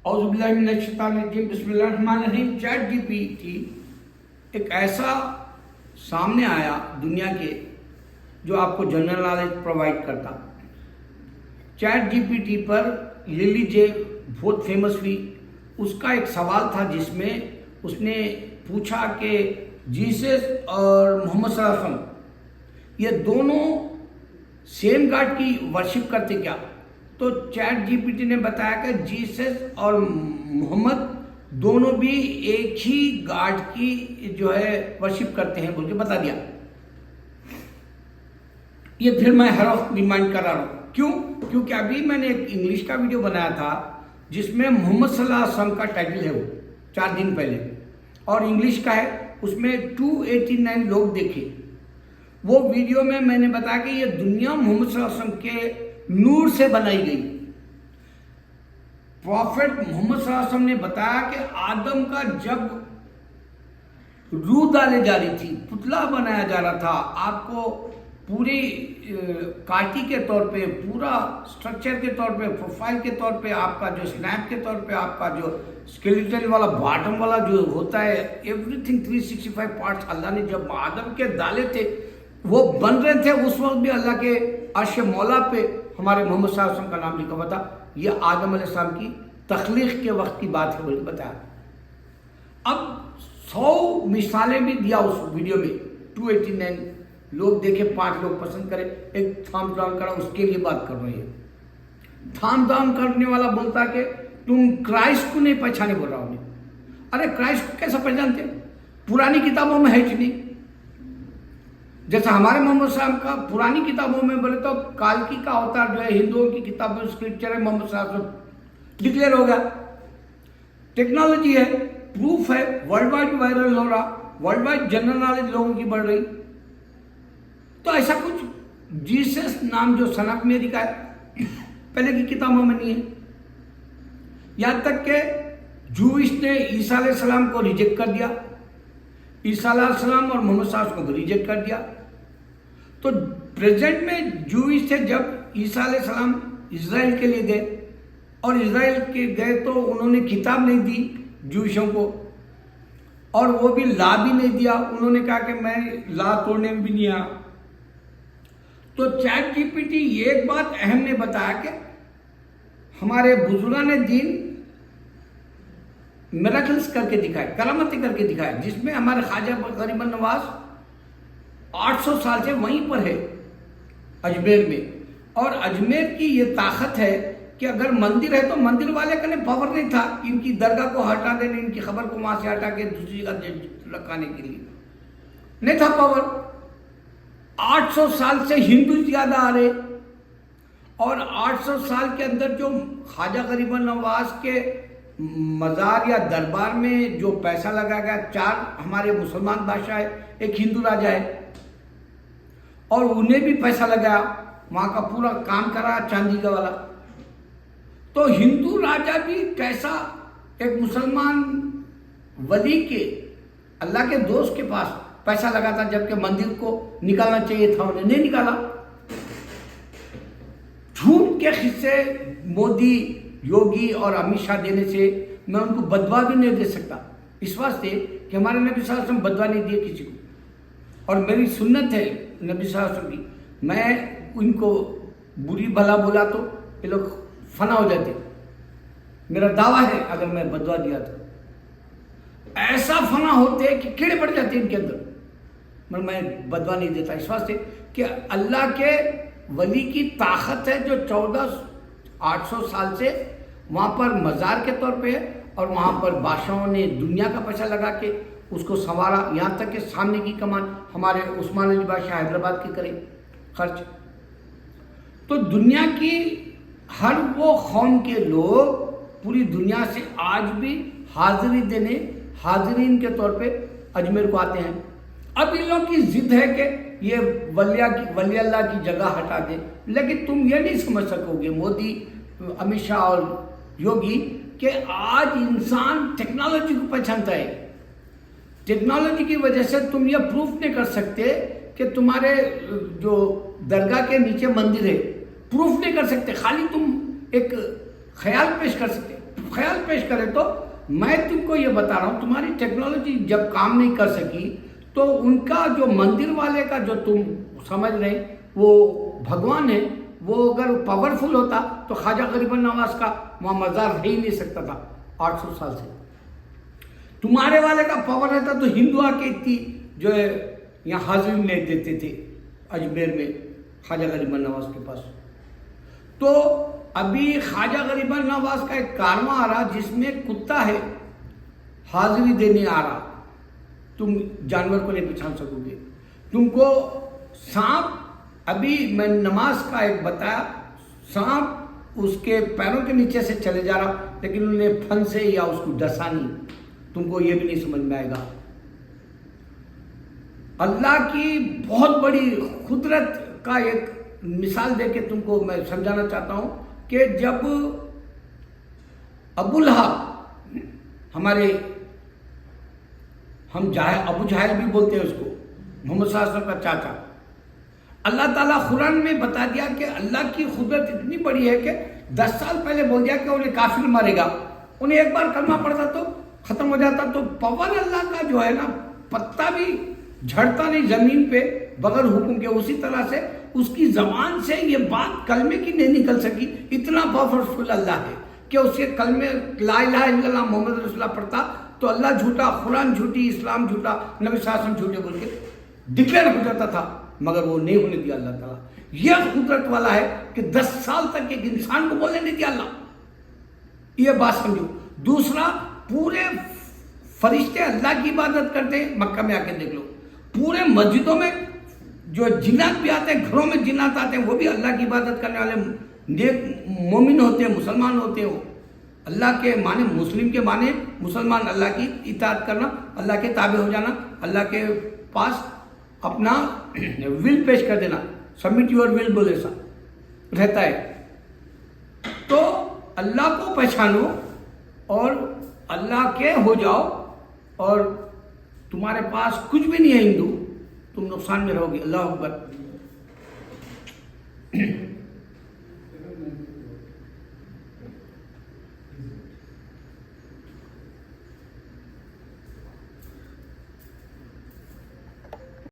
बिस्मिल्लाहिर्रहमानिर्रहीम। Chat GPT एक ऐसा सामने आया दुनिया के जो आपको जनरल नॉलेज प्रोवाइड करता। चैट जीपीटी पर लिली जे बहुत फेमस हुई। उसका एक सवाल था जिसमें उसने पूछा कि जीसस और मोहम्मद सल्लल्लाहु अलैहि वसल्लम ये दोनों सेम गॉड की वर्शिप करते क्या? तो चैट जीपीटी ने बताया कि जीसस और मोहम्मद दोनों भी एक ही गॉड की जो है वर्शिप करते हैं बोल के बता दिया। ये फिर मैं हर वक्त रिमाइंड कर रहा हूँ। क्यों? क्योंकि अभी मैंने एक इंग्लिश का वीडियो बनाया था जिसमें मोहम्मद सल्लल्लाहु अलैहि वसल्लम का टाइटल है, वो 4 दिन पहले, और इंग्लिश का है, उसमें 289 लोग देखे। वो वीडियो में मैंने बताया कि ये दुनिया मोहम्मद सल्लल्लाहु अलैहि वसल्लम के नूर से बनाई गई। प्रॉफिट मोहम्मद सल्लल्लाहु अलैहि वसल्लम ने बताया कि आदम का जब रूह डाले जा रही थी, पुतला बनाया जा रहा था, आपको पूरी काटी के तौर पे, पूरा स्ट्रक्चर के तौर पे, प्रोफाइल के तौर पे, आपका जो स्नैप के तौर पे, आपका जो स्केलेटल वाला बॉटम वाला जो होता है, एवरीथिंग 365 पार्ट्स अल्लाह ने जब आदम के डाले थे वो बन रहे थे, उस वक्त भी अल्लाह के अर्श मौला पे हमारे मोहम्मद सल्लल्लाहु अलैहि वसल्लम का नाम लिखा हुआ था। ये आदम अलैहिस्सलाम की तख्लीक के वक्त की बात है बोल के बताया। अब 100 मिसालें भी दिया उस वीडियो में। 289 लोग देखे, 5 लोग पसंद करे, एक थम्स डाउन करा, उसके लिए बात कर रहे हैं। थम्स डाउन करने वाला बोलता कि तुम क्राइस्ट को नहीं पहचाने बोल रहा हूं। अरे क्राइस्ट को कैसा पहचानते? पुरानी किताबों में है कि नहीं? जैसा हमारे मोहम्मद सल्लल्लाहु अलैहि वसल्लम का पुरानी किताबों में बोले तो काल्की का अवतार जो है, हिंदुओं की किताबों स्क्रिप्चर है, मोहम्मद सल्लल्लाहु अलैहि वसल्लम डिक्लेयर हो गया। टेक्नोलॉजी है, प्रूफ है, वर्ल्ड वाइड वायरल हो रहा, वर्ल्ड वाइड जनरल नॉलेज लोगों की बढ़ रही। तो ऐसा कुछ जीसस नाम जो सन ऑफ मैरी का है, पहले की किताबों में नहीं है। यहां तक के जूइश ने ईसा अलैहिस्सलाम को रिजेक्ट कर दिया, ईसा अलैहिस्सलाम और मोहम्मद सल्लल्लाहु अलैहि वसल्लम को रिजेक्ट कर दिया। तो प्रेजेंट में जूइश थे, जब ईसा अलैहिस्सलाम इजराइल के लिए गए और इजराइल के गए तो उन्होंने किताब नहीं दी जूइशों को, और वो भी ला भी नहीं दिया। उन्होंने कहा कि मैं ला तोड़ने में भी नहीं आया। तो चैट जीपीटी ये एक बात अहम ने बताया कि हमारे बुजुर्गान दीन मिरेकल्स करके दिखाए, करामतें करके दिखाए, जिसमें हमारे ख्वाजा गरीब नवाज 800 साल से वहीं पर है अजमेर में। और अजमेर की ये ताकत है कि अगर मंदिर है तो मंदिर वाले का पावर नहीं था इनकी दरगाह को हटा देने, इनकी खबर को वहां से हटा के दूसरी जगह रखाने के लिए, नहीं था पावर। 800 साल से हिंदू ज्यादा आ रहे, और 800 साल के अंदर जो ख्वाजा गरीब नवाज के मजार या दरबार में जो पैसा लगाया गया, 4 हमारे मुसलमान बादशाह है, एक हिंदू राजा है, और उन्हें भी पैसा लगाया, वहां का पूरा काम करा चांदी का वाला। तो हिंदू राजा भी कैसा एक मुसलमान वली के, अल्लाह के दोस्त के पास पैसा लगाता, जबकि मंदिर को निकालना चाहिए था, उन्हें नहीं निकाला। झूठ के हिस्से मोदी, योगी और अमित शाह देने से मैं उनको बदवा भी नहीं दे सकता, इस वास्ते कि हमारे नबी सल्लल्लाहु अलैहि वसल्लम बदवा नहीं दिए किसी को, और मेरी सुन्नत है नबी सल्लल्लाहु अलैहि वसल्लम की। मैं उनको बुरी भला बोला तो ये लोग फना हो जाते। मेरा दावा है अगर मैं बदवा दिया तो ऐसा फना होते कि कीड़े पड़ जाते इनके अंदर, मगर मैं बदवा नहीं देता, इस वास्ते कि अल्लाह के वली की ताकत है जो 800 साल से वहां पर मजार के तौर पे है, और वहां पर बादशाहों ने दुनिया का पैसा लगा के उसको संवारा, यहां तक कि सामने की कमान हमारे उस्मान अली बादशाह हैदराबाद के करे खर्च। तो दुनिया की हर वो कौम के लोग पूरी दुनिया से आज भी हाजिरी देने, हाजिरीन के तौर पे अजमेर को आते हैं। अब इन लोगों की जिद है कि ये वली अल्लाह की जगह हटा दे, लेकिन तुम ये नहीं समझ सकोगे मोदी, अमित शाह और योगी कि आज इंसान टेक्नोलॉजी को पहचानता है। टेक्नोलॉजी की वजह से तुम ये प्रूफ नहीं कर सकते कि तुम्हारे जो दरगाह के नीचे मंदिर है, प्रूफ नहीं कर सकते, खाली तुम एक ख्याल पेश कर सकते, ख्याल पेश करें तो मैं तुमको ये बता रहा हूँ, तुम्हारी टेक्नोलॉजी जब काम नहीं कर सकी तो उनका जो मंदिर वाले का जो तुम समझ रहे वो भगवान है, वो अगर पावरफुल होता तो ख्वाजा गरीबन नवाज का वहाँ मज़ार रह ही नहीं सकता था 800 साल से। तुम्हारे वाले का पावर रहता तो हिंदू आके इतनी जो है यहाँ हाजिरी नहीं देते थे अजमेर में ख्वाजा गरीबन नवाज के पास। तो अभी ख्वाजा गरीबन नवाज का एक कारवां आ रहा जिसमें कुत्ता है, हाजिरी देने आ रहा, तुम जानवर को नहीं पहचान सकोगे। तुमको सांप, अभी मैं नमाज का एक बताया, सांप उसके पैरों के नीचे से चले जा रहा, लेकिन उन्होंने फन से या उसको डसा नहीं, तुमको ये भी नहीं समझ में आएगा। अल्लाह की बहुत बड़ी कुदरत का एक मिसाल देके तुमको मैं समझाना चाहता हूं कि जब अबू लहब, हमारे हम अबू जहल भी बोलते हैं उसको, मोहम्मद सल्लल्लाहु अलैहि वसल्लम का चाचा, अल्लाह ताला कुरान में बता दिया कि अल्लाह की कुदरत इतनी बड़ी है कि 10 साल पहले बोल दिया कि उन्हें काफिर मारेगा, उन्हें एक बार कलमा पड़ता तो खत्म हो जाता। तो पवन अल्लाह का जो है ना, पत्ता भी झड़ता नहीं जमीन पे बगैर हुक्म के, उसी तरह से उसकी जबान से ये बात कलमे की नहीं निकल सकी, इतना पावरफुल अल्लाह है कि उसके कलमे ला इलाहा इल्लल्लाह मोहम्मद रसूलुल्लाह पढ़ता तो अल्लाह झूठा, कुरान झूठी, इस्लाम झूठा, नबी शासन झूठे बोल के डिक्लेयर हो जाता था, मगर वो नहीं होने दिया अल्लाह ताला। यह कुदरत वाला है कि 10 साल तक एक इंसान को बोलने नहीं दिया अल्लाह, ये बात समझो। दूसरा, पूरे फरिश्ते अल्लाह की इबादत करते हैं, मक्का में आके देख लो, पूरे मस्जिदों में जो जिन्नात भी आते हैं, घरों में जिन्नात आते हैं, वो भी अल्लाह की इबादत करने वाले नेक मोमिन होते हैं, मुसलमान होते हो। अल्लाह के माने मुस्लिम के माने मुसलमान, अल्लाह की इताअत करना, अल्लाह के ताबे हो जाना, अल्लाह के पास अपना विल पेश कर देना, सबमिट योर विल बोले सा रहता है। तो अल्लाह को पहचानो और अल्लाह के हो जाओ, और तुम्हारे पास कुछ भी नहीं है हिंदू, तुम नुकसान में रहोगे। अल्लाह अकबर।